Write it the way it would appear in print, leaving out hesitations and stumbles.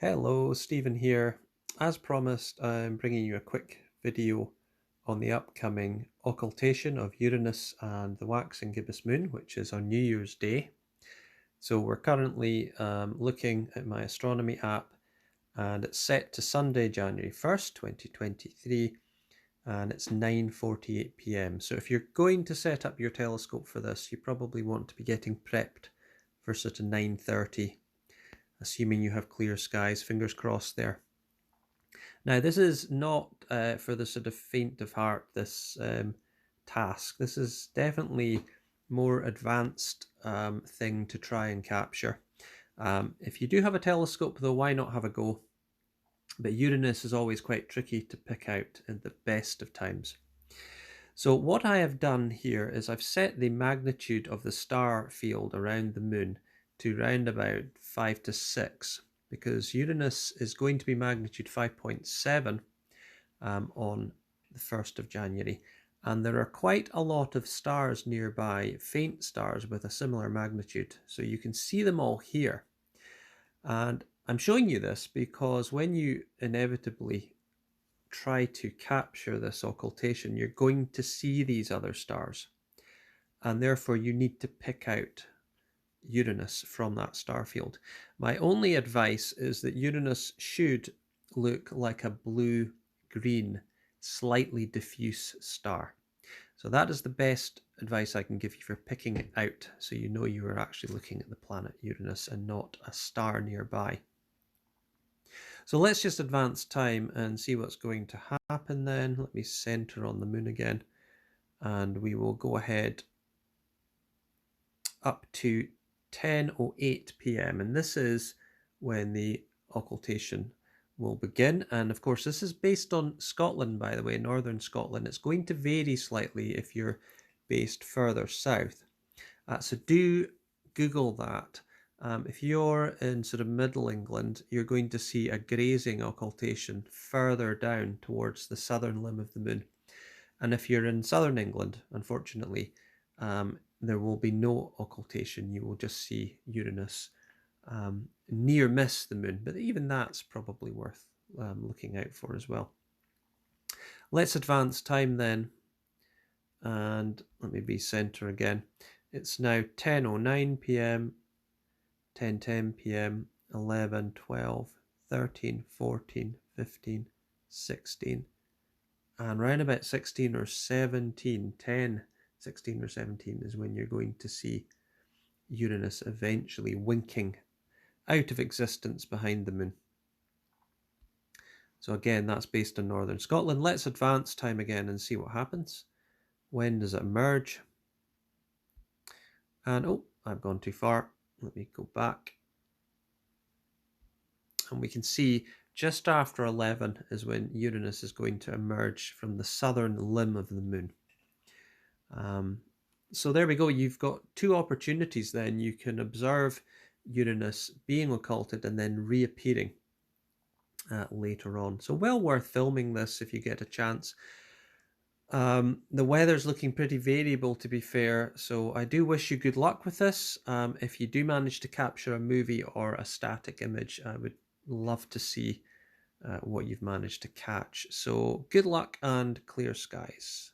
Hello, Stephen here. As promised, I'm bringing you a quick video on the upcoming occultation of Uranus and the waxing gibbous moon, which is on New Year's Day. So we're currently looking at my astronomy app, and it's set to Sunday, January 1st, 2023, and it's 9:48 p.m. So if you're going to set up your telescope for this, you probably want to be getting prepped for sort of 9:30. Assuming you have clear skies, fingers crossed there. Now, this is not for the sort of faint of heart, this task. This is definitely more advanced thing to try and capture. If you do have a telescope, though, why not have a go? But Uranus is always quite tricky to pick out at the best of times. So what I have done here is I've set the magnitude of the star field around the moon to round about 5 to 6, because Uranus is going to be magnitude 5.7 on the 1st of January, and there are quite a lot of stars nearby, faint stars with a similar magnitude, so you can see them all here. And I'm showing you this because when you inevitably try to capture this occultation, you're going to see these other stars, and therefore you need to pick out Uranus from that star field. My only advice is that Uranus should look like a blue-green, slightly diffuse star. So that is the best advice I can give you for picking it out, so you know you are actually looking at the planet Uranus and not a star nearby. So let's just advance time and see what's going to happen then. Let me center on the moon again, and we will go ahead up to 10:08 p.m. and this is when the occultation will begin. And of course, this is based on Scotland, by the way, northern Scotland. It's going to vary slightly if you're based further south. So do Google that. If you're in sort of middle England, you're going to see a grazing occultation further down towards the southern limb of the moon. And if you're in southern England, unfortunately, there will be no occultation. You will just see Uranus near miss the moon, but even that's probably worth looking out for as well. Let's advance time then, and let me be center again. It's now 10:09 p.m, 10:10 p.m, 11, 12, 13, 14, 15, 16, and round about 16 or 17, 10, 16 or 17 is when you're going to see Uranus eventually winking out of existence behind the moon. So again, that's based on northern Scotland. Let's advance time again and see what happens. When does it emerge? And oh, I've gone too far. Let me go back. And we can see just after 11 is when Uranus is going to emerge from the southern limb of the moon. So there we go. You've got two opportunities then. You can observe Uranus being occulted and then reappearing later on. So well worth filming this if you get a chance. The weather's looking pretty variable, to be fair, so I do wish you good luck with this. If you do manage to capture a movie or a static image, I would love to see what you've managed to catch. So good luck and clear skies.